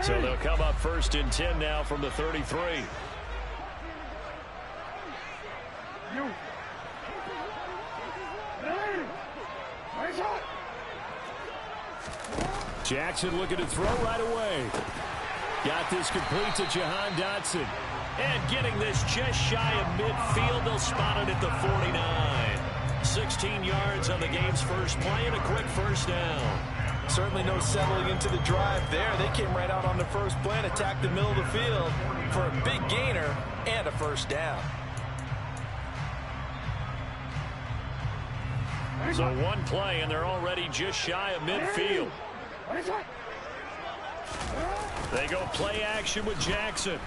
So they'll come up 1st and 10 now from the 33. Jackson looking to throw right away. Got this complete to Jahan Dotson. And getting this just shy of midfield. They'll spot it at the 49. 16 yards on the game's first play and a quick first down. Certainly no settling into the drive there. They came right out on the first play and attacked the middle of the field for a big gainer and a first down. So one play, and they're already just shy of midfield. They go play action with Jackson.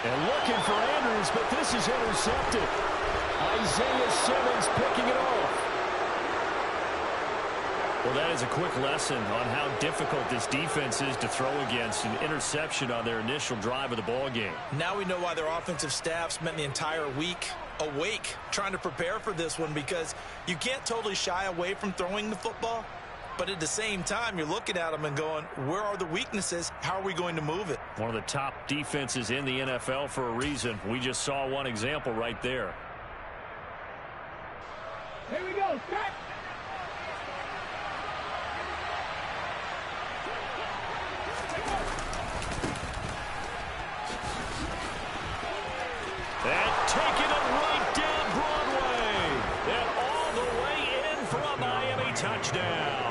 And looking for Andrews, but this is intercepted. Isaiah Simmons picking it off. Well, that is a quick lesson on how difficult this defense is to throw against. An interception on their initial drive of the ball game. Now we know why their offensive staff spent the entire week awake trying to prepare for this one, because you can't totally shy away from throwing the football. But at the same time, you're looking at them and going, where are the weaknesses? How are we going to move it? One of the top defenses in the NFL for a reason. We just saw one example right there. Here we go. Cut. And taking it right down Broadway. And all the way in for a Miami touchdown.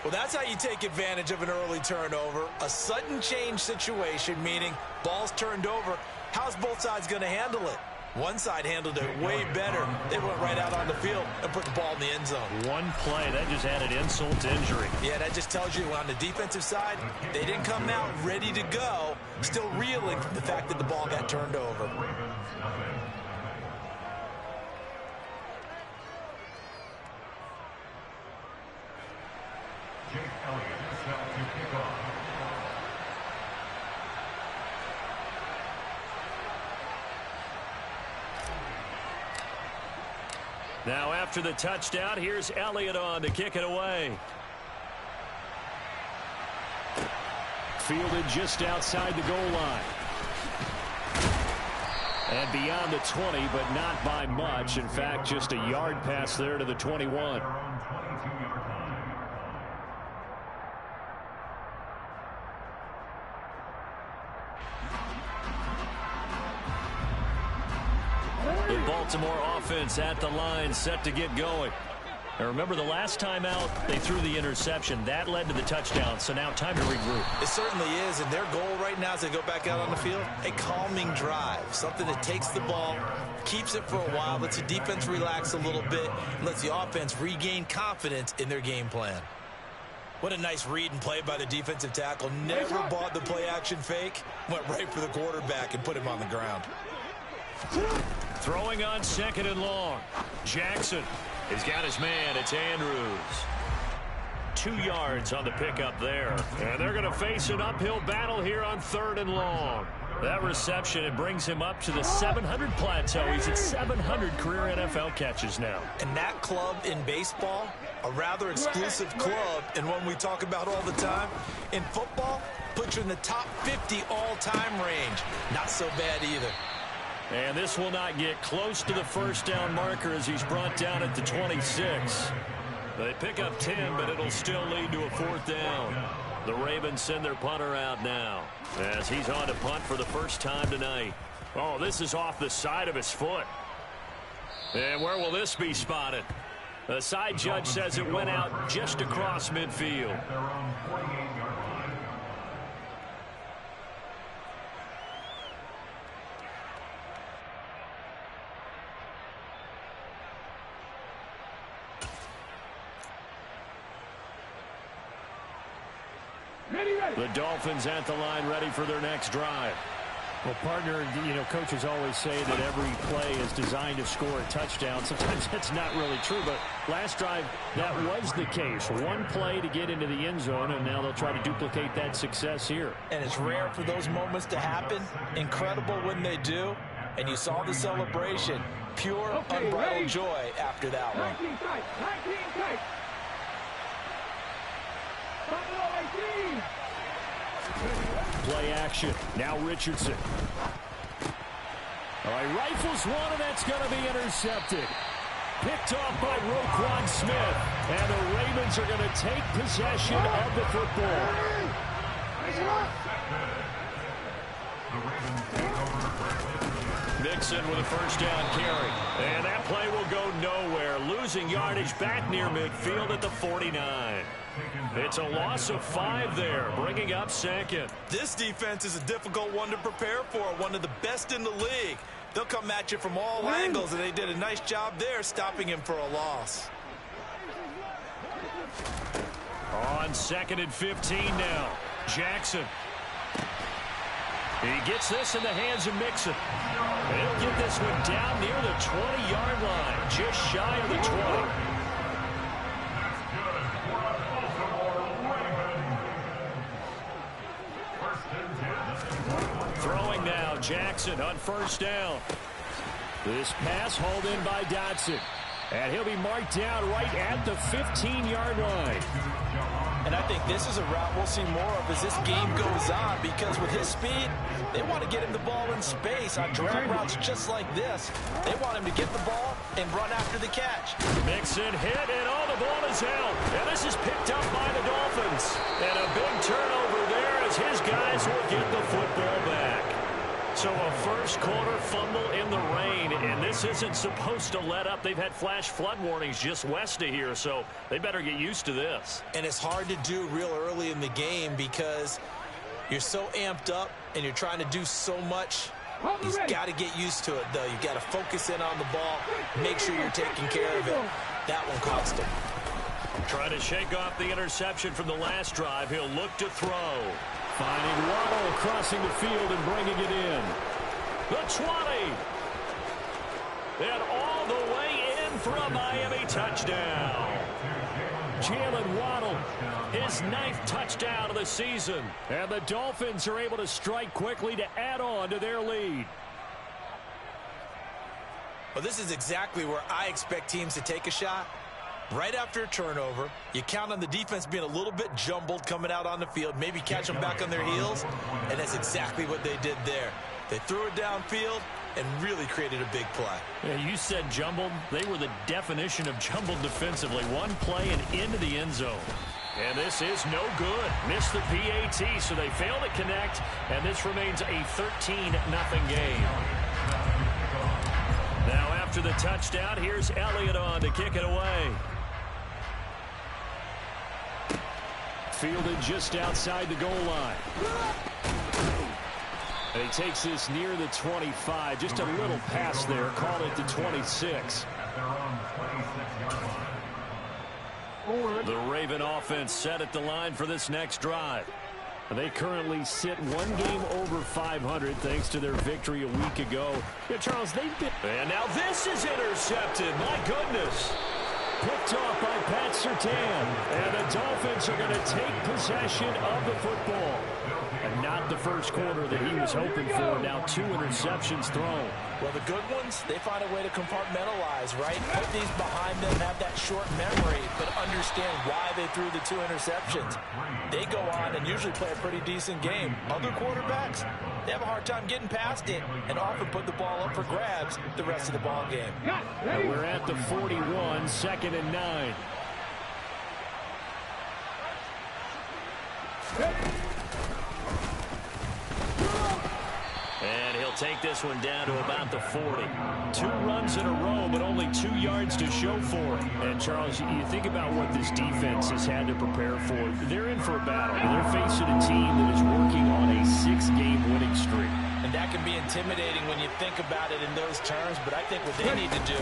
Well, that's how you take advantage of an early turnover. A sudden change situation, meaning ball's turned over. How's both sides going to handle it? One side handled it way better. They went right out on the field and put the ball in the end zone. One play, that just added insult to injury. Yeah, that just tells you on the defensive side, they didn't come out ready to go, still reeling from the fact that the ball got turned over. Now after the touchdown, here's Elliott on to kick it away. Fielded just outside the goal line. And beyond the 20, but not by much. In fact, just a yard pass there to the 21. The Baltimore offense at the line, set to get going. And remember, the last time out, they threw the interception. That led to the touchdown, so now time to regroup. It certainly is, and their goal right now as they go back out on the field, a calming drive, something that takes the ball, keeps it for a while, lets the defense relax a little bit, and lets the offense regain confidence in their game plan. What a nice read and play by the defensive tackle. Never bought the play-action fake, went right for the quarterback and put him on the ground. Throwing on 2nd and long. Jackson has got his man. It's Andrews. 2 yards on the pickup there. And they're going to face an uphill battle here on 3rd and long. That reception, it brings him up to the 700 plateau. He's at 700 career NFL catches now. And that club in baseball, a rather exclusive club, and one we talk about all the time. In football, puts you in the top 50 all-time range. Not so bad either. And this will not get close to the first down marker as he's brought down at the 26. They pick up 10, but it'll still lead to a 4th down. The Ravens send their punter out now as he's on to punt for the first time tonight. Oh, this is off the side of his foot. And where will this be spotted? The side judge says it went out just across midfield. The Dolphins at the line ready for their next drive. Well, partner, coaches always say that every play is designed to score a touchdown. Sometimes that's not really true, but last drive, that was the case. One play to get into the end zone, and now they'll try to duplicate that success here. And it's rare for those moments to happen. Incredible when they do. And you saw the celebration. Pure, unbridled joy after that one. Play action. Now Richardson. All right, rifles one, and that's going to be intercepted. Picked off by Roquan Smith. And the Ravens are going to take possession of the football. Mixon with a first down carry. And that play will go nowhere. Losing yardage back near midfield at the 49. It's a loss of 5 there, bringing up second. This defense is a difficult one to prepare for, one of the best in the league. They'll come at you from all angles, and they did a nice job there stopping him for a loss. On 2nd and 15 now. Jackson. He gets this in the hands of Mixon. And he'll get this one down near the 20-yard line, just shy of the 20. Throwing now, Jackson on first down. This pass hauled in by Dotson. And he'll be marked down right at the 15-yard line. And I think this is a route we'll see more of as this game goes on, because with his speed, they want to get him the ball in space on drag routes just like this. They want him to get the ball and run after the catch. Mixon hit, and all the ball is out. And this is picked up by the Dolphins. And a big turnover there as his guys will get the football back. So a first quarter fumble in the rain, and this isn't supposed to let up. They've had flash flood warnings just west of here, so they better get used to this. And it's hard to do real early in the game because you're so amped up and you're trying to do so much. He's got to get used to it, though. You've got to focus in on the ball, make sure you're taking care of it. That one cost him. Trying to shake off the interception from the last drive. He'll look to throw. Finding Waddle crossing the field and bringing it in. The 20. And all the way in for a Miami touchdown. Jalen Waddle, his 9th touchdown of the season. And the Dolphins are able to strike quickly to add on to their lead. Well, this is exactly where I expect teams to take a shot. Right after a turnover, you count on the defense being a little bit jumbled coming out on the field, maybe catch them back on their heels, and that's exactly what they did there. They threw it downfield and really created a big play. Yeah, you said jumbled. They were the definition of jumbled defensively. One play and into the end zone. And this is no good. Missed the PAT, so they fail to connect, and this remains a 13-0 game. Now after the touchdown, here's Elliott on to kick it away. Fielded just outside the goal line. And he takes this near the 25. Just a little pass there. Call it the 26. The Raven offense set at the line for this next drive. They currently sit one game over 500 thanks to their victory a week ago. Yeah, Charles, they've been... And now this is intercepted. My goodness. Picked off by Pat Surtain. And the Dolphins are going to take possession of the football. And not the first quarter that he was hoping for. Now 2 interceptions thrown. Well, the good ones, they find a way to compartmentalize, right? Put these behind them, have that short memory, but understand why they threw the 2 interceptions. They go on and usually play a pretty decent game. Other quarterbacks, they have a hard time getting past it and often put the ball up for grabs the rest of the ball game. And we're at the 41, 2nd and 9. And he'll take this one down to about the 40. 2 runs in a row, but only 2 yards to show for it. And, Charles, you think about what this defense has had to prepare for. They're in for a battle. They're facing a team that is working on a 6-game winning streak. And that can be intimidating when you think about it in those terms, but I think what they need to do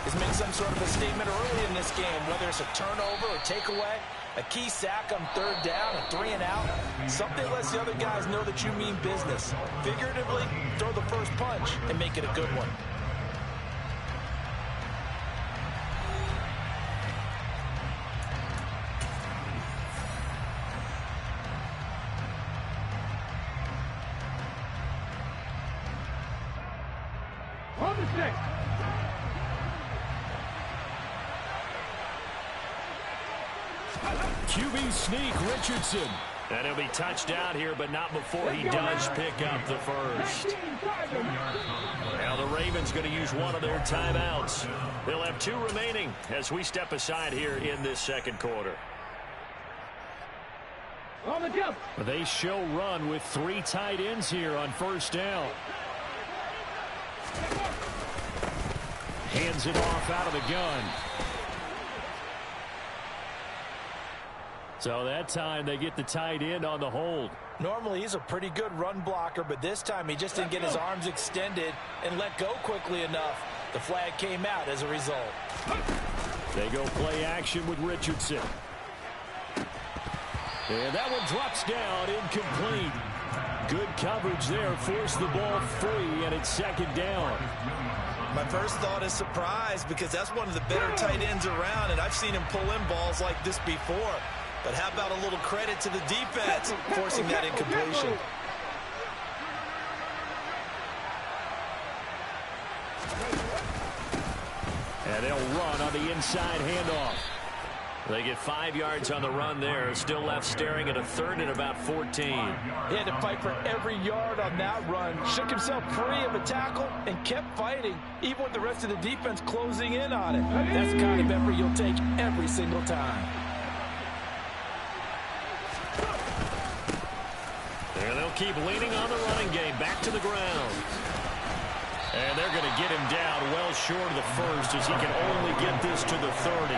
is make some sort of a statement early in this game, whether it's a turnover or takeaway, a key sack on 3rd down, a 3 and out, something lets the other guys know that you mean business. Figuratively, throw the first punch and make it a good one. On the 6. QB sneak, Richardson. And he'll be touched out here, but not before he does pick up the first. Now the Ravens going to use one of their timeouts. They'll have 2 remaining as we step aside here in this second quarter. On the jump. They show run with 3 tight ends here on first down. Hands it off out of the gun. So that time they get the tight end on the hold. Normally he's a pretty good run blocker, but this time he just didn't get his arms extended and let go quickly enough. The flag came out as a result. They go play action with Richardson. And that one drops down, incomplete. Good coverage there, forced the ball free, and it's second down. My first thought is surprise, because that's one of the better tight ends around, and I've seen him pull in balls like this before. But how about a little credit to the defense forcing that incompletion? And they'll run on the inside handoff. They get 5 yards on the run there. Still left staring at a 3rd and about 14. He had to fight for every yard on that run. Shook himself free of a tackle and kept fighting, even with the rest of the defense closing in on it. That's the kind of effort you'll take every single time. And they'll keep leaning on the running game. Back to the ground. And they're going to get him down well short of the first, as he can only get this to the 30.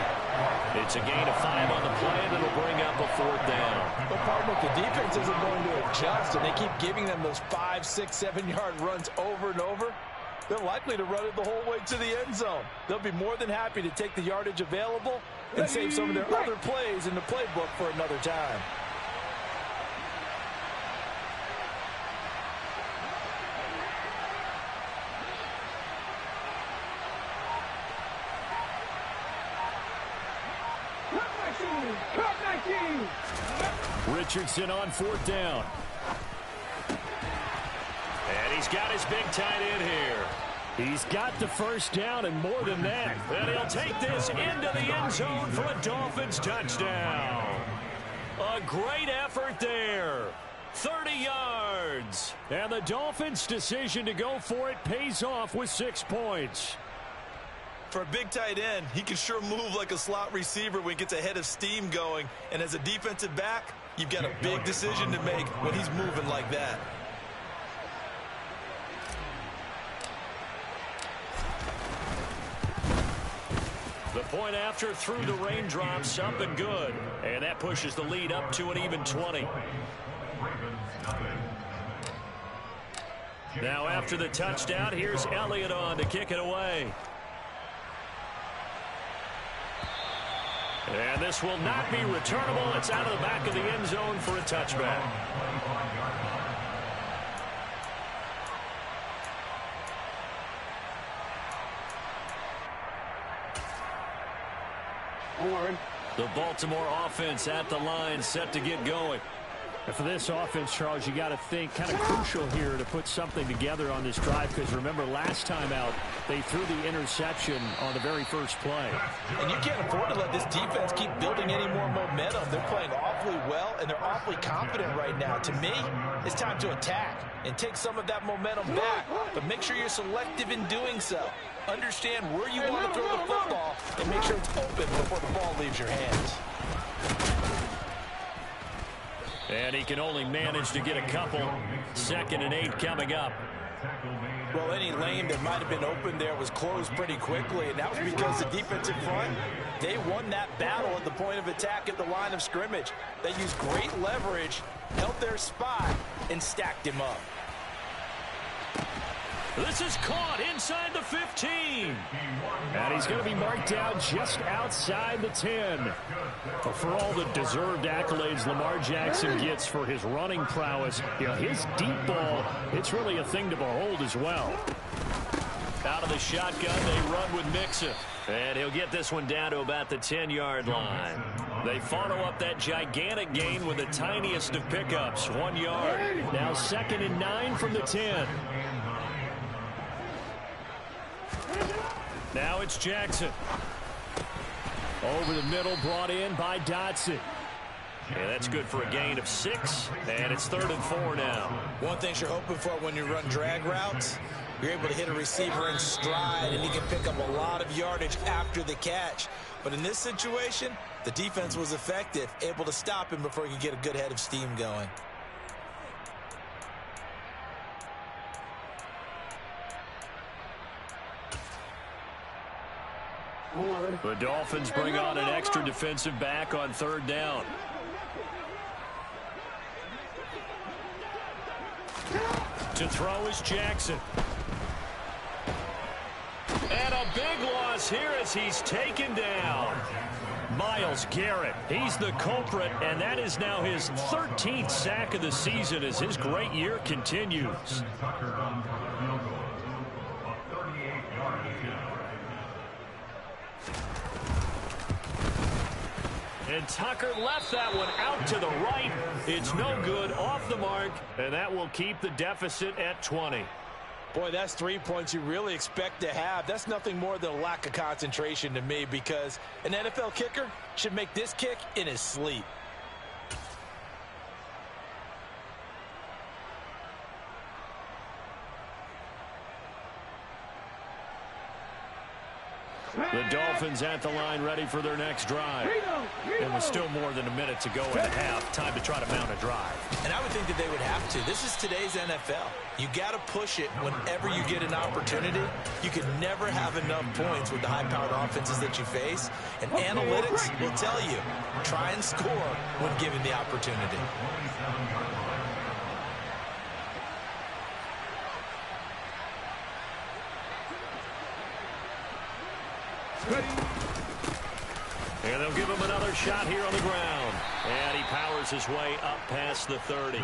It's a gain of 5 on the play, and it'll bring up a 4th down. But partner, if the defense isn't going to adjust and they keep giving them those 5, 6, 7-yard runs over and over, they're likely to run it the whole way to the end zone. They'll be more than happy to take the yardage available and save some of their other plays in the playbook for another time. Richardson on 4th down. And he's got his big tight end here. He's got the first down and more than that. And he'll take this into the end zone for a Dolphins touchdown. A great effort there. 30 yards. And the Dolphins' decision to go for it pays off with 6 points. For a big tight end, he can sure move like a slot receiver when he gets a head of steam going. And as a defensive back, you've got a big decision to make when he's moving like that. The point after through the raindrops, up and good. And that pushes the lead up to an even 20. Now after the touchdown, here's Elliott on to kick it away. And this will not be returnable. It's out of the back of the end zone for a touchback. The Baltimore offense at the line, set to get going. And for this offense, Charles, you got to think kind of crucial here to put something together on this drive, because remember last time out they threw the interception on the very first play. And you can't afford to let this defense keep building any more momentum. They're playing awfully well, and they're awfully confident right now. To me, it's time to attack and take some of that momentum back, but make sure you're selective in doing so. Understand where you want to throw the football and make sure it's open before the ball leaves your hands. And he can only manage to get a couple. 2nd and 8 coming up. Well, any lane that might have been open there was closed pretty quickly, and that was because the defensive front, they won that battle at the point of attack at the line of scrimmage. They used great leverage, held their spot, and stacked him up. This is caught inside the 15. And he's going to be marked down just outside the 10. But for all the deserved accolades Lamar Jackson gets for his running prowess, you know, his deep ball, it's really a thing to behold as well. Out of the shotgun, they run with Mixon. And he'll get this one down to about the 10-yard line. They follow up that gigantic gain with the tiniest of pickups, 1 yard. Now 2nd and 9 from the 10. Now it's Jackson. Over the middle, brought in by Dotson. And that's good for a gain of 6, and it's 3rd and 4 now. One thing you're hoping for when you run drag routes, you're able to hit a receiver in stride, and he can pick up a lot of yardage after the catch. But in this situation, the defense was effective, able to stop him before he could get a good head of steam going. The Dolphins bring on an extra defensive back on 3rd down. To throw is Jackson. And a big loss here as he's taken down. Myles Garrett, he's the culprit, and that is now his 13th sack of the season as his great year continues. And Tucker left that one out to the right. It's no good, off the mark, and that will keep the deficit at 20. Boy, that's 3 points you really expect to have. That's nothing more than a lack of concentration to me, because an NFL kicker should make this kick in his sleep. The Dolphins at the line, ready for their next drive. And with still more than a minute to go in the half, time to try to mount a drive. And I would think that they would have to. This is today's NFL. You got to push it whenever you get an opportunity. You can never have enough points with the high-powered offenses that you face. And analytics will tell you, try and score when given the opportunity. And they'll give him another shot here on the ground. And he powers his way up past the 30.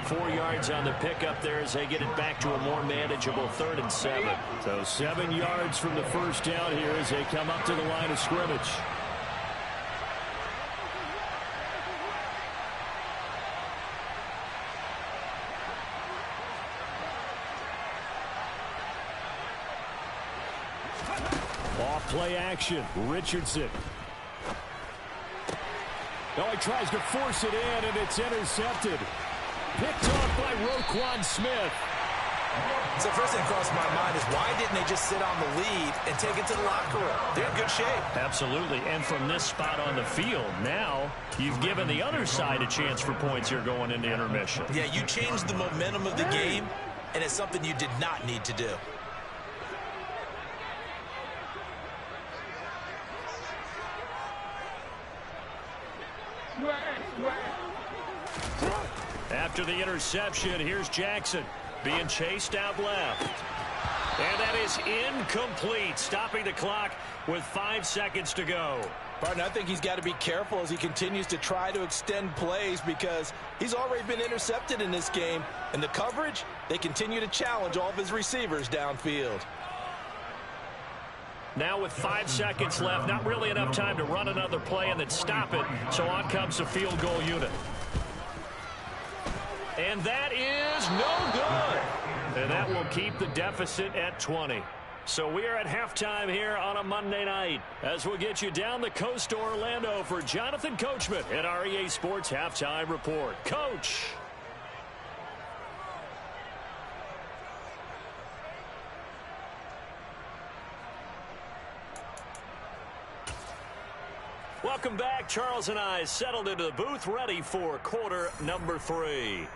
4 yards on the pickup there as they get it back to a more manageable 3rd and 7. So 7 yards from the first down here as they come up to the line of scrimmage. Off play action, Richardson. Oh, he tries to force it in, and it's intercepted. Picked off by Roquan Smith. So first thing crossed my mind is, why didn't they just sit on the lead and take it to the locker room? They're in good shape. Absolutely. And from this spot on the field, now you've given the other side a chance for points here going into intermission. Yeah, you changed the momentum of the game, and it's something you did not need to do. After the interception, here's Jackson being chased out left. And that is incomplete, stopping the clock with 5 seconds to go. Partner, I think he's got to be careful as he continues to try to extend plays, because he's already been intercepted in this game. And the coverage, they continue to challenge all of his receivers downfield. Now with 5 seconds left, not really enough time to run another play and then stop it. So on comes the field goal unit. And that is no good. And that will keep the deficit at 20. So we are at halftime here on a Monday night as we'll get you down the coast to Orlando for Jonathan Coachman at our EA Sports Halftime Report. Coach. Welcome back. Charles and I settled into the booth, ready for quarter number 3.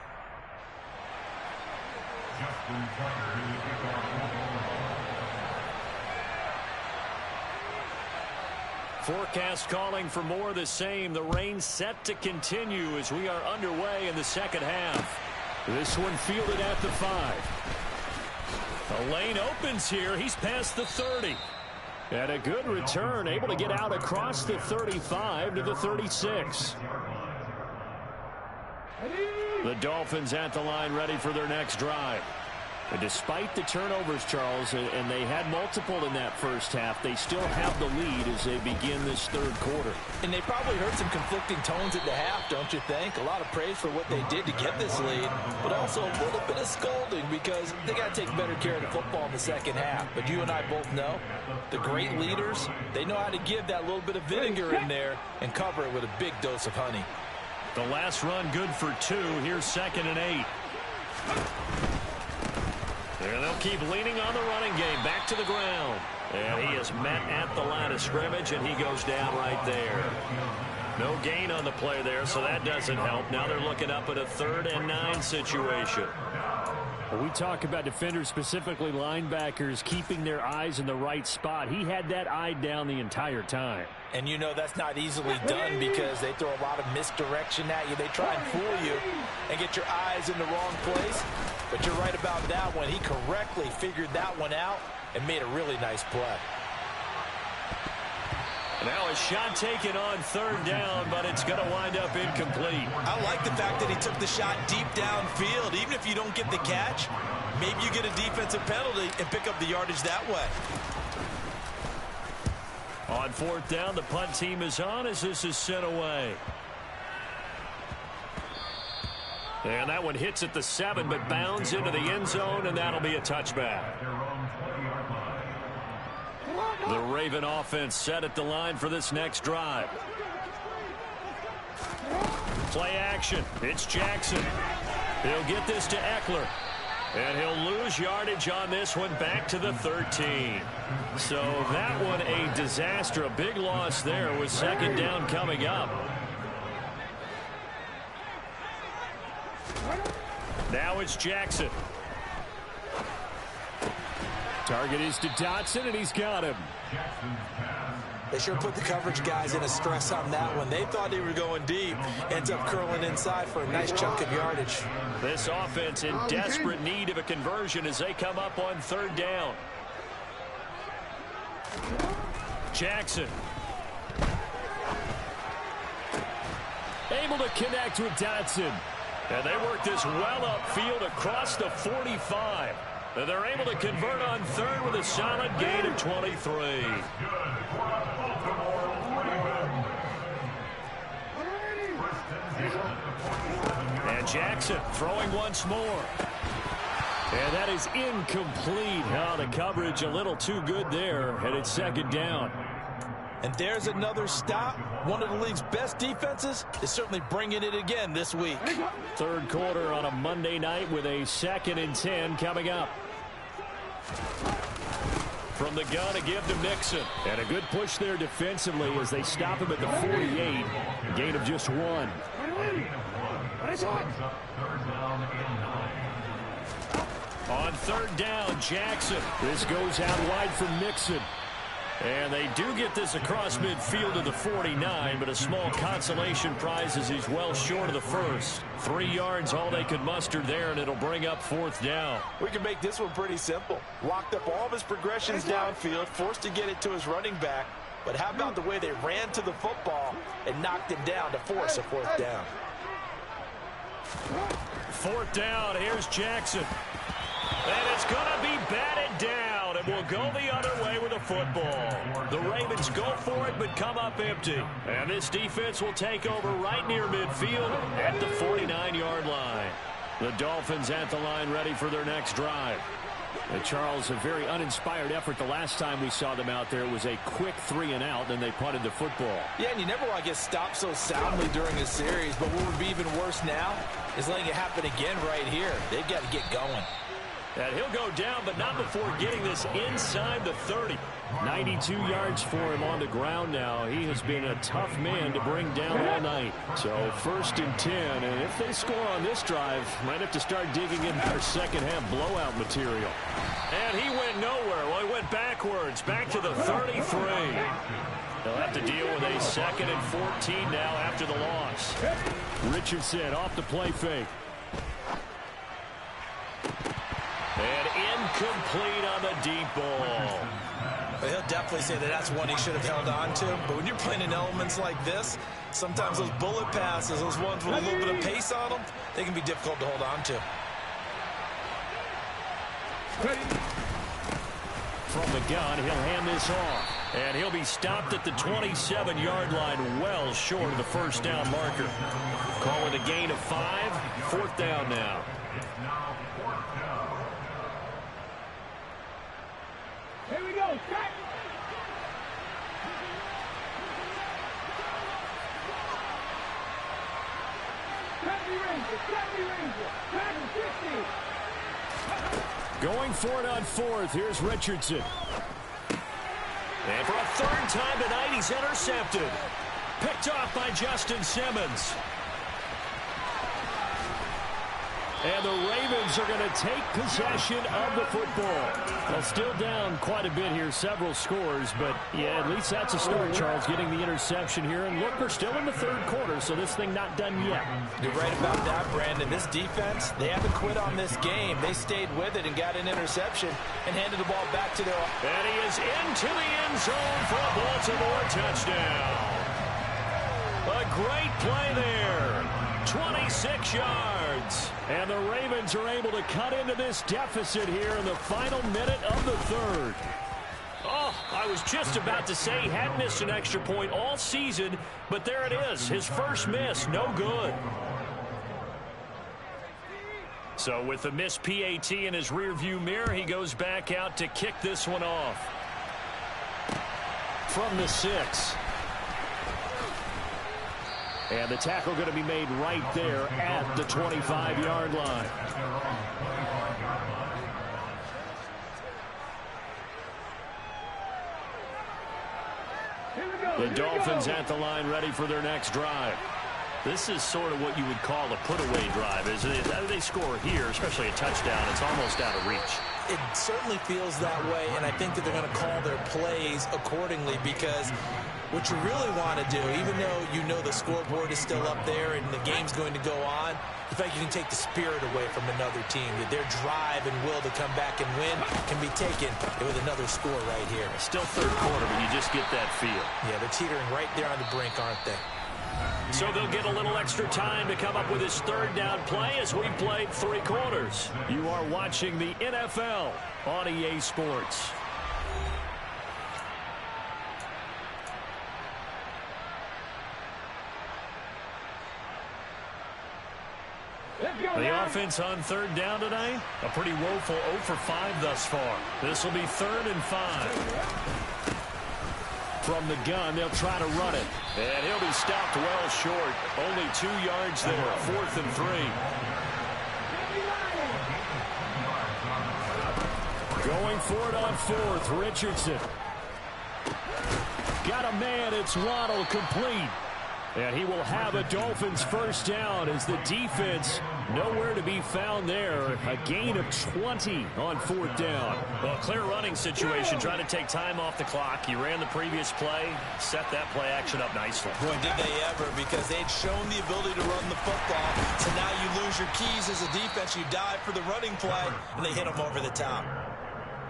Forecast calling for more of the same. The rain set to continue as we are underway in the second half. This one fielded at the 5. The lane opens here. He's past the 30. And a good return, able to get out across the 35 to the 36. The Dolphins at the line, ready for their next drive. And despite the turnovers, Charles, and they had multiple in that first half, they still have the lead as they begin this third quarter. And they probably heard some conflicting tones at the half, don't you think? A lot of praise for what they did to get this lead, but also a little bit of scolding because they got to take better care of the football in the second half. But you and I both know the great leaders, they know how to give that little bit of vinegar in there and cover it with a big dose of honey. The last run good for 2. Here's 2nd and 8. And they'll keep leaning on the running game. Back to the ground. And he is met at the line of scrimmage, and he goes down right there. No gain on the play there, so that doesn't help. Now they're looking up at a 3rd and 9 situation. When we talk about defenders, specifically linebackers, keeping their eyes in the right spot, he had that eye down the entire time. And you know that's not easily done because they throw a lot of misdirection at you. They try and fool you and get your eyes in the wrong place. But you're right about that one. He correctly figured that one out and made a really nice play. Now a shot taken on 3rd down, but it's going to wind up incomplete. I like the fact that he took the shot deep downfield. Even if you don't get the catch, maybe you get a defensive penalty and pick up the yardage that way. On 4th down, the punt team is on as this is sent away. And that one hits at the 7, but bounds into the end zone, and that'll be a touchback. The Raven offense set at the line for this next drive. Play action. It's Jackson. He'll get this to Eckler. And he'll lose yardage on this one back to the 13. So that one a disaster. A big loss there with 2nd down coming up. Now it's Jackson. Target is to Dotson, and he's got him. They sure put the coverage guys in a stress on that one. They thought they were going deep. Ends up curling inside for a nice chunk of yardage. This offense in desperate need of a conversion as they come up on 3rd down. Jackson. Able to connect with Dotson. And they work this well upfield across the 45. And they're able to convert on 3rd with a solid gain of 23. And Jackson throwing once more. And that is incomplete. Oh, the coverage a little too good there. And it's 2nd down. And there's another stop. One of the league's best defenses is certainly bringing it again this week. 3rd quarter on a Monday night with a 2nd and 10 coming up. From the gun, a give to Mixon. And a good push there defensively as they stop him at the 48. A gain of just 1. On 3rd down, Jackson. This goes out wide for Mixon. And they do get this across midfield to the 49, but a small consolation prize as he's well short of the first. 3 yards, all they could muster there, and it'll bring up 4th down. We can make this one pretty simple. Locked up all of his progressions downfield, forced to get it to his running back. But how about the way they ran to the football and knocked him down to force a 4th down? 4th down, here's Jackson. And it's going to be batted down, and will go the other way with a football. The Ravens go for it, but come up empty. And this defense will take over right near midfield at the 49-yard line. The Dolphins at the line ready for their next drive. Charles, a very uninspired effort the last time we saw them out there. It was a quick 3 and out, then they punted the football. Yeah, and you never want to get stopped so soundly during a series, but what would be even worse now is letting it happen again right here. They've got to get going. And he'll go down, but not before getting this inside the 30. 92 yards for him on the ground now. He has been a tough man to bring down all night. So 1st and 10, and if they score on this drive, might have to start digging in their second half blowout material. And he went nowhere. Well, he went backwards, back to the 33. They'll have to deal with a 2nd and 14 now after the loss. Richardson off the play fake. And incomplete on the deep ball. Well, he'll definitely say that that's one he should have held on to. But when you're playing in elements like this, sometimes those bullet passes, those ones with a little bit of pace on them, they can be difficult to hold on to. Ready. From the gun, he'll hand this off. And he'll be stopped at the 27-yard line, well short of the first down marker. Call it a gain of 5, 4th down now. Here we go. Track. Track 50. Going for it on 4th. Here's Richardson. And for a 3rd time tonight, he's intercepted. Picked off by Justin Simmons. And the Ravens are going to take possession of the football. Well, still down quite a bit here, several scores, but yeah, at least that's a start, Charles, getting the interception here. And look, we're still in the 3rd quarter, so this thing not done yet. You're right about that, Brandon. This defense, they haven't quit on this game. They stayed with it and got an interception and handed the ball back to their... And he is into the end zone for a Baltimore touchdown. A great play there. 26 yards. And the Ravens are able to cut into this deficit here in the final minute of the 3rd. Oh, I was just about to say he had missed an extra point all season, but there it is. His first miss, no good. So with the missed PAT in his rearview mirror, he goes back out to kick this one off. From the 6. And the tackle going to be made right there at the 25-yard line. The Dolphins at the line ready for their next drive. This is sort of what you would call a put-away drive, isn't it? How do they score here, especially a touchdown? It's almost out of reach. It certainly feels that way, and I think that they're going to call their plays accordingly because what you really want to do, even though you know the scoreboard is still up there and the game's going to go on, in fact, you can take the spirit away from another team, that their drive and will to come back and win can be taken with another score right here. Still 3rd quarter, but you just get that feel. Yeah, they're teetering right there on the brink, aren't they? So they'll get a little extra time to come up with his 3rd down play as we've played 3 quarters. You are watching the NFL on EA Sports. The offense on 3rd down tonight, a pretty woeful 0 for 5 thus far. This will be 3rd and 5. From the gun, they'll try to run it. And he'll be stopped well short. Only 2 yards there, 4th and 3. Going for it on 4th, Richardson. Got a man, it's Waddle, complete. And he will have a Dolphins first down as the defense nowhere to be found there. A gain of 20 on 4th down. Well, clear running situation, trying to take time off the clock. He ran the previous play, set that play action up nicely. Boy, did they ever, because they'd shown the ability to run the football. So now you lose your keys as a defense. You dive for the running play, and they hit him over the top.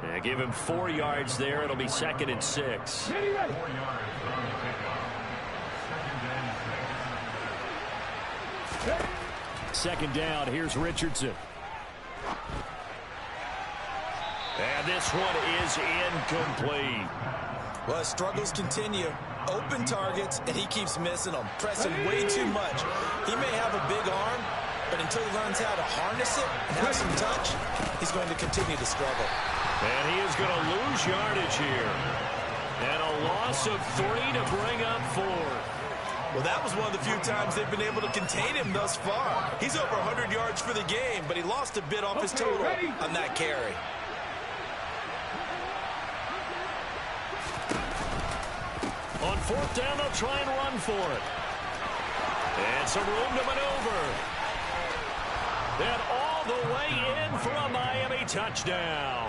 Yeah, give him 4 yards there. It'll be 2nd and 6. Second down, here's Richardson. And this one is incomplete. Well, struggles continue. Open targets, and he keeps missing them. Pressing way too much. He may have a big arm, but until he learns how to harness it and have some touch, he's going to continue to struggle. And he is going to lose yardage here. And a loss of 3 to bring up 4. Well, that was one of the few times they've been able to contain him thus far. He's over 100 yards for the game, but he lost a bit off his total on that carry. On 4th down, they'll try and run for it. And some room to maneuver. And all the way in for a Miami touchdown.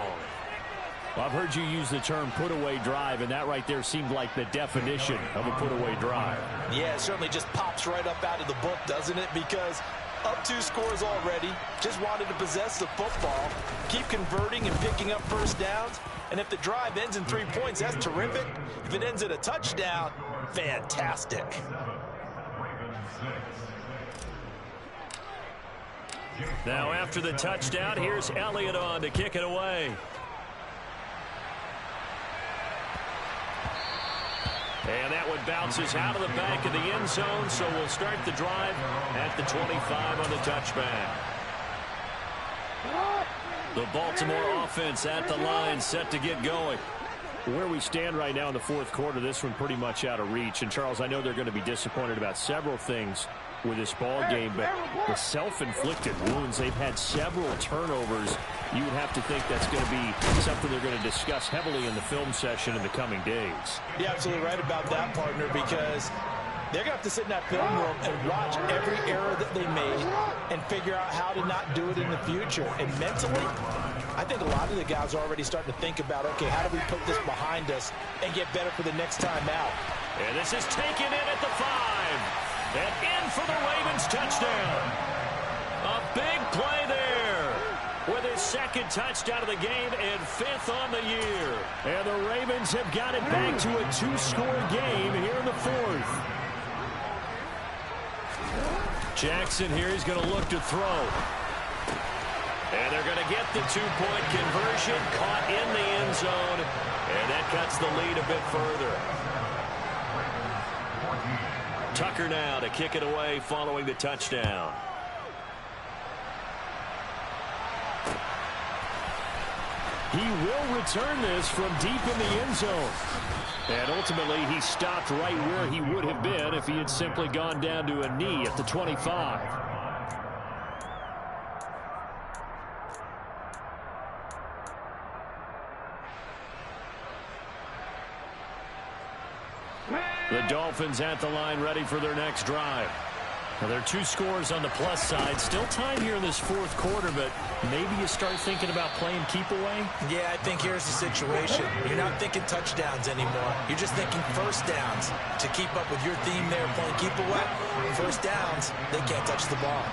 Well, I've heard you use the term put-away drive, and that right there seemed like the definition of a put-away drive. Yeah, it certainly just pops right up out of the book, doesn't it? Because up 2 scores already, just wanted to possess the football, keep converting and picking up first downs. And if the drive ends in 3 points, that's terrific. If it ends in a touchdown, fantastic. Now after the touchdown, here's Elliott on to kick it away. And that one bounces out of the back of the end zone, so we'll start the drive at the 25 on the touchback. The Baltimore offense at the line, set to get going. Where we stand right now in the fourth quarter, this one pretty much out of reach. And, Charles, I know they're going to be disappointed about several things with this ball game, but the self-inflicted wounds, they've had several turnovers. You would have to think that's going to be something they're going to discuss heavily in the film session in the coming days. You're absolutely right about that, partner, because they're going to have to sit in that film room and watch every error that they made and figure out how to not do it in the future. And mentally, I think a lot of the guys are already starting to think about, okay, how do we put this behind us and get better for the next time out? And this is taken in at the 5. And in for the Ravens touchdown. A big play there with his second touchdown of the game and 5th on the year. And the Ravens have got it back to a 2-score game here in the 4th. Jackson here, he's going to look to throw. And they're going to get the 2-point conversion, caught in the end zone, and that cuts the lead a bit further. Tucker now to kick it away following the touchdown. He will return this from deep in the end zone. And ultimately, he stopped right where he would have been if he had simply gone down to a knee at the 25. The Dolphins at the line, ready for their next drive. Well, there are 2 scores on the plus side. Still time here in this fourth quarter, but maybe you start thinking about playing keep away? Yeah, I think here's the situation. You're not thinking touchdowns anymore. You're just thinking first downs. To keep up with your theme there, playing keep away, first downs, they can't touch the ball.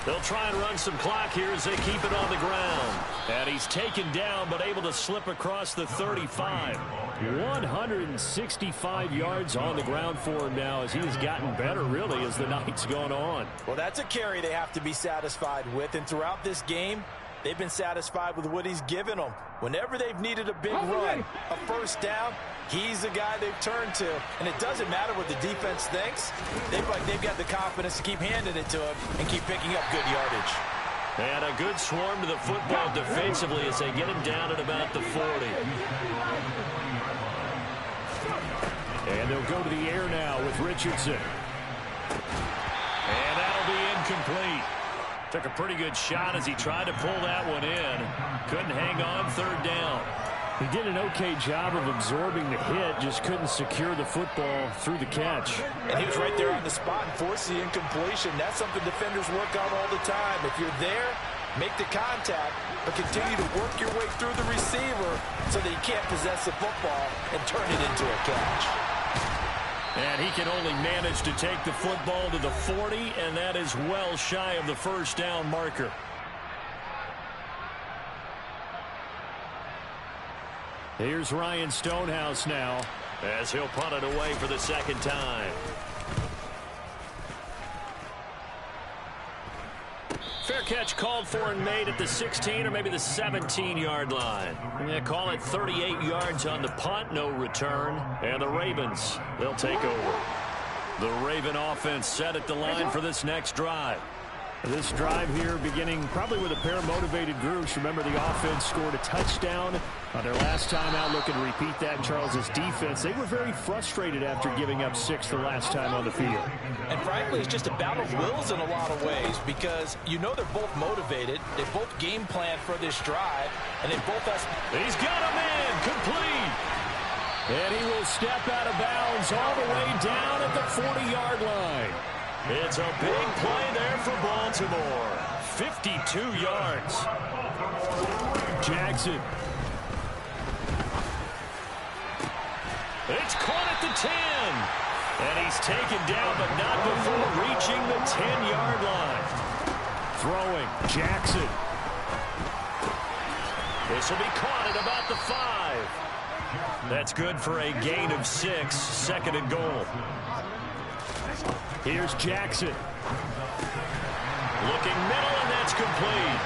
They'll try and run some clock here as they keep it on the ground. And he's taken down but able to slip across the 35. 165 yards on the ground for him now as he has gotten better really as the night's gone on. Well, that's a carry they have to be satisfied with. And throughout this game, they've been satisfied with what he's given them. Whenever they've needed a big run, a first down, he's the guy they've turned to. And it doesn't matter what the defense thinks. They've got the confidence to keep handing it to him and keep picking up good yardage. And a good swarm to the football defensively as they get him down at about the 40. And they'll go to the air now with Richardson. And that'll be incomplete. Took a pretty good shot as he tried to pull that one in. Couldn't hang on, 3rd down. He did an okay job of absorbing the hit, just couldn't secure the football through the catch. And he was right there on the spot and forced the incompletion. That's something defenders work on all the time. If you're there, make the contact, but continue to work your way through the receiver so that he can't possess the football and turn it into a catch. And he can only manage to take the football to the 40, and that is well shy of the first down marker. Here's Ryan Stonehouse now as he'll punt it away for the 2nd time. Fair catch called for and made at the 16 or maybe the 17-yard line. Yeah, call it 38 yards on the punt, no return. And the Ravens, they'll take over. The Raven offense set at the line for this next drive. This drive here beginning probably with a pair of motivated groups. Remember, the offense scored a touchdown on their last time out. Looking to repeat that in Charles's defense. They were very frustrated after giving up 6 the last time on the field. And frankly, it's just a battle of wills in a lot of ways because you know they're both motivated. They both game planned for this drive, and they both have... He's got a man complete. And he will step out of bounds all the way down at the 40-yard line. It's a big play there for Baltimore. 52 yards. Jackson. It's caught at the 10. And he's taken down, but not before reaching the 10-yard line. Throwing. Jackson. This will be caught at about the 5. That's good for a gain of 6, second and goal. Here's Jackson. Looking middle, and that's complete.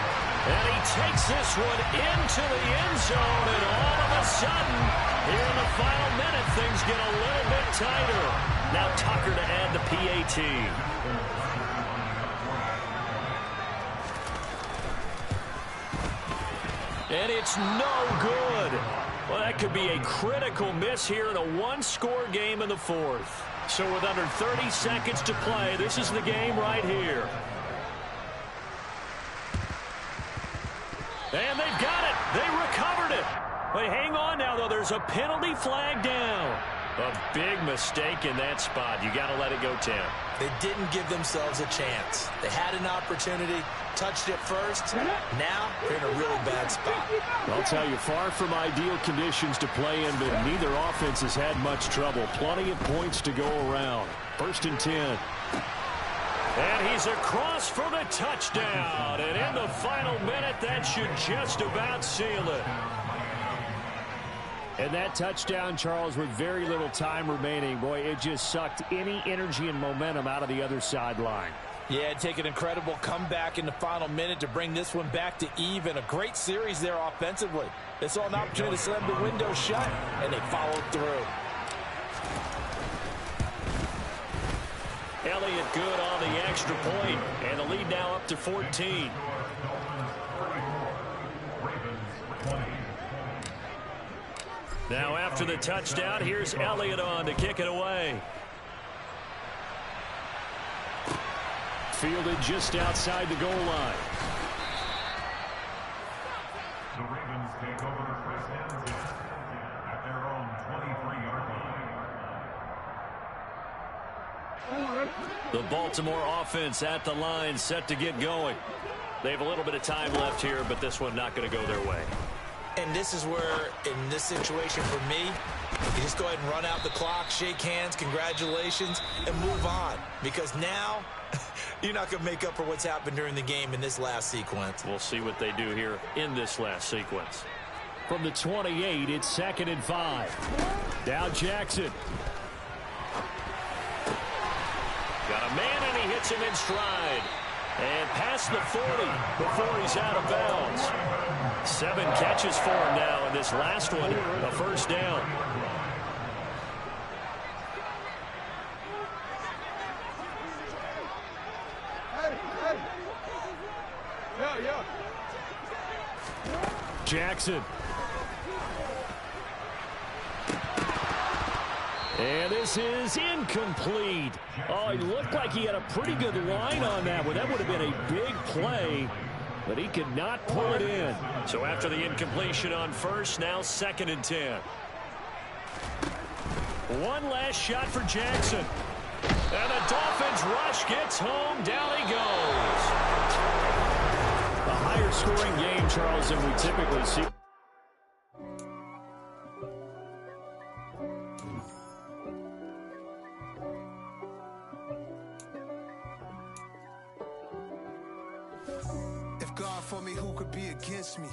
And he takes this one into the end zone, and all of a sudden, here in the final minute, things get a little bit tighter. Now Tucker to add the PAT. And it's no good. Well, that could be a critical miss here in a one-score game in the fourth. So with under 30 seconds to play, this is the game right here. And they've got it. They recovered it. But hang on now, though. There's a penalty flag down. A big mistake in that spot. You got to let it go, Tim. They didn't give themselves a chance. They had an opportunity, touched it first. Now they're in a really bad spot. I'll tell you, far from ideal conditions to play in, but neither offense has had much trouble. Plenty of points to go around. 1st and 10. And he's across for the touchdown. And in the final minute, that should just about seal it. And that touchdown, Charles, with very little time remaining, boy, it just sucked any energy and momentum out of the other sideline. Yeah, take an incredible comeback in the final minute to bring this one back to even. A great series there offensively. They saw an opportunity to slam the window shut, and they followed through. Elliott good on the extra point, and the lead now up to 14. Now after the touchdown, here's Elliott on to kick it away. Fielded just outside the goal line. The Ravens take over first and 10 at their own 23-yard line. The Baltimore offense at the line, set to get going. They have a little bit of time left here, but this one not going to go their way. And this is where, in this situation for me, you just go ahead and run out the clock, shake hands, congratulations, and move on. Because now, you're not going to make up for what's happened during the game in this last sequence. We'll see what they do here in this last sequence. From the 28, it's 2nd and 5. Now Jackson. Got a man, and he hits him in stride. And past the 40 before he's out of bounds. 7 catches for him now, and this last one, a first down. Jackson. And this is incomplete. Oh, it looked like he had a pretty good line on that one. That would have been a big play, but he could not pull it in. So after the incompletion on first, now 2nd and 10. One last shot for Jackson. And the Dolphins rush gets home. Down he goes. A higher scoring game, Charles, than we typically see. For me, who could be against me?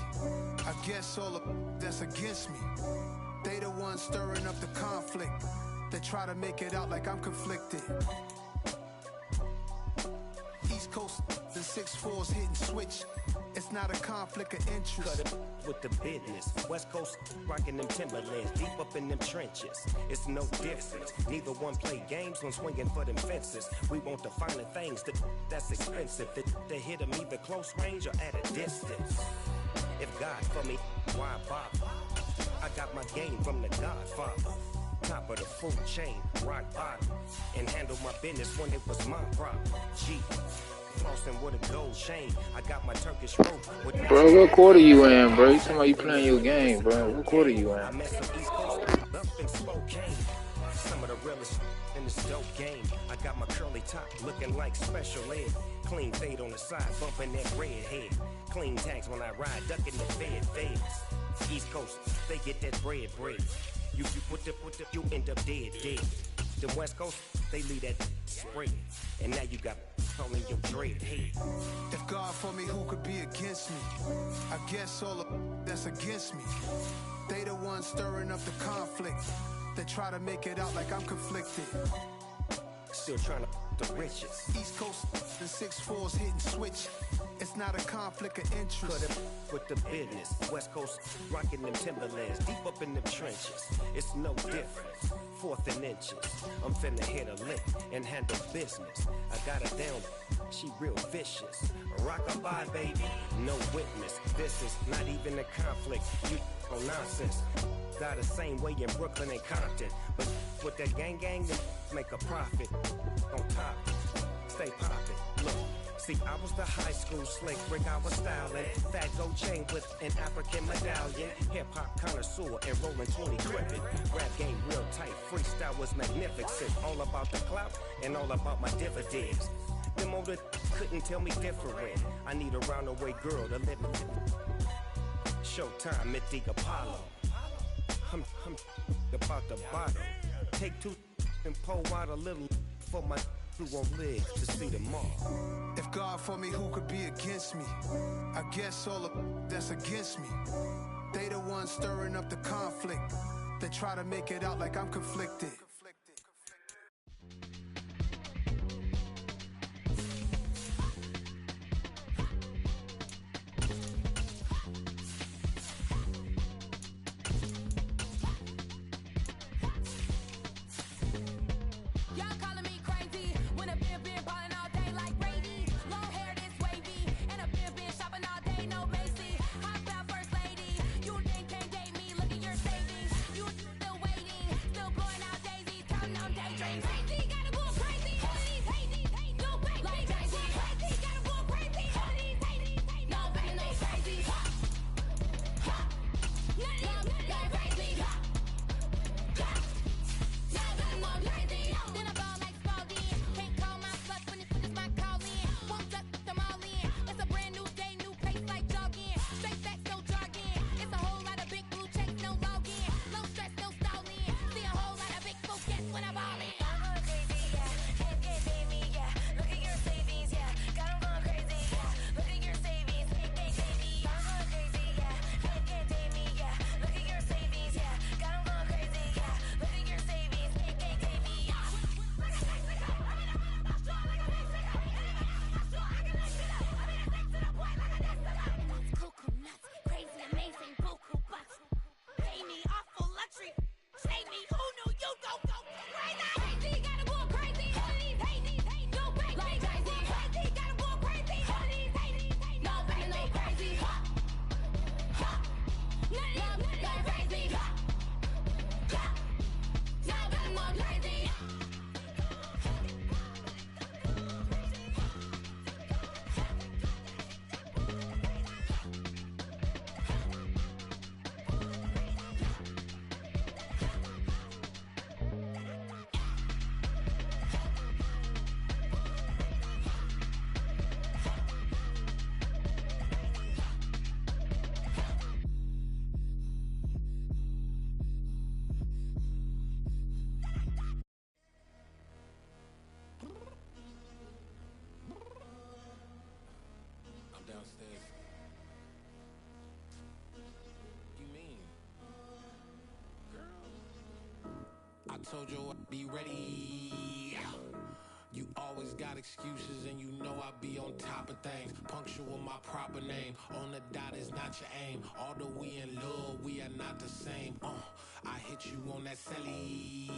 I guess all of that's against me. They the ones stirring up the conflict. They try to make it out like I'm conflicted. East Coast and 6'4s hitting switch. It's not a conflict of interest. Cut it with the business. West Coast rocking them Timberlands, deep up in them trenches. It's no difference. Neither one play games when swinging for them fences. We want the finer things that's expensive. They hit them either close range or at a distance. If God for me, why bother? I got my game from the Godfather. Top of the food chain, rock bottom, and handle my business when it was my problem. G. Flossing with a gold chain. I got my Turkish rope with bro, what quarter you in, bro? You talking about you playing your game, bro. What quarter you in? I met some East Coast up in Spokane. Some of the realest in this dope game. I got my curly top looking like special ed. Clean fade on the side, bumping that red head. Clean tags when I ride, ducking the feds. East Coast, they get that bread. You put the, you end up dead. The West Coast, they leave that spread. And now you got calling your dread head. If God for me, who could be against me? I guess all of that's against me. They the ones ones stirring up the conflict. They try to make it out like I'm conflicted. Still trying to the riches. East Coast and 6'4s hitting switch. It's not a conflict of interest. Cut it with the business. West Coast rocking them Timberlands, deep up in them trenches. It's no different. Fourth and inches. I'm finna hit a lick and handle business. I got her down. She real vicious. Rock-a-bye, baby. No witness. This is not even a conflict. You on nonsense. Got the same way in Brooklyn and Compton. But with that gang, make a profit. On top, stay poppin'. Look. See, I was the high school slick Rick, I was styling. Fat gold chain with an African medallion. Hip-hop connoisseur and rolling 20 crippin'. Rap game real tight, freestyle was magnificent. All about the clout and all about my dividends. Them older couldn't tell me different. I need a roundaway girl to live with. Showtime at the Apollo. I'm about the bottle. Take two and pour out a little for my who won't live to see tomorrow. If God for me, who could be against me? I guess all of that's against me. They the ones stirring up the conflict. They try to make it out like I'm conflicted. I told you I'd be ready. You always got excuses and you know I be on top of things. Punctual my proper name. On the dot is not your aim. Although we in love, we are not the same. I hit you on that celly.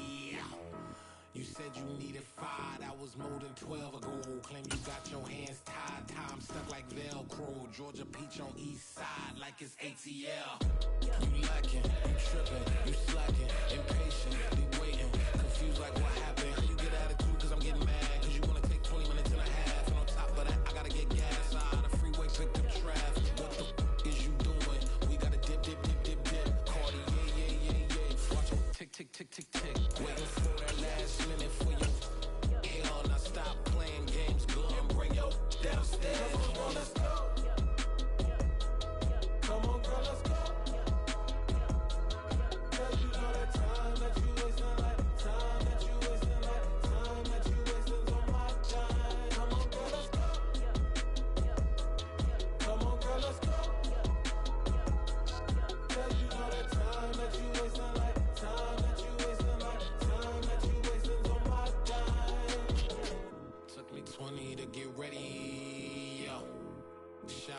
You said you needed 5, that was more than 12 ago. Claim you got your hands tied, time stuck like Velcro. Georgia Peach on east side like it's ATL. You lacking, you tripping, you slacking, impatient, be waiting, confused like what happened. You get attitude cause I'm getting mad, cause you wanna take 20 minutes and a half. And on top of that, I gotta get gas out of the freeway, picked up traffic. What the f is you doing? We gotta dip, dip, dip, dip, dip. Cardi, yeah. Watch it tick, tick, tick, tick, tick. Waiting for that last minute for you. Hell, now stop playing games, go and bring your downstairs. Come on, let's go. Come on, girl, let's go.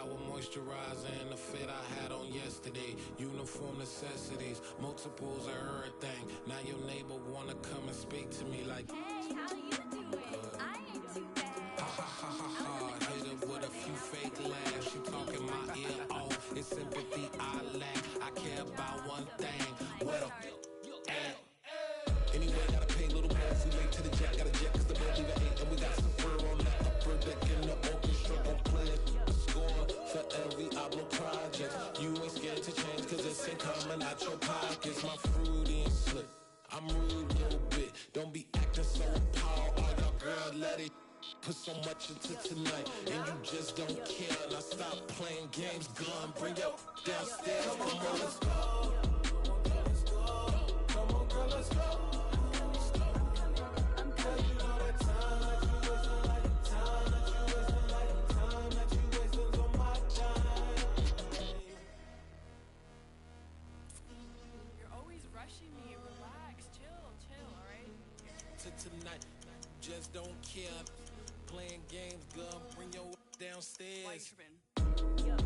shower moisturizer and the fit I had on yesterday. Uniform necessities, multiples of everything. Now your neighbor wanna come and speak to me like, hey, how you doing? I ain't too bad. ha ha ha ha ha. Hit her with a few fake laughs. She talking my ear off. It's sympathy I lack. I care about one thing. Well, anyway, gotta pay a little more. If we late to the jack, got a jet, cause the boat leave at 8. And we got some fur on the upper deck in the orchestra. Gon' play a score for every Oblo project. You ain't scared to change, cause it's ain't coming out your pockets. My fruity and slick. I'm rude a little bit. Don't be acting so appalled. All y'all girl, let it put so much into tonight. And you just don't care. Now stop playing games, gun. Bring your downstairs. Come on, let's go. Come on, girl, let's go. Tonight, just don't care. Playing games, girl. Bring your downstairs. Yo,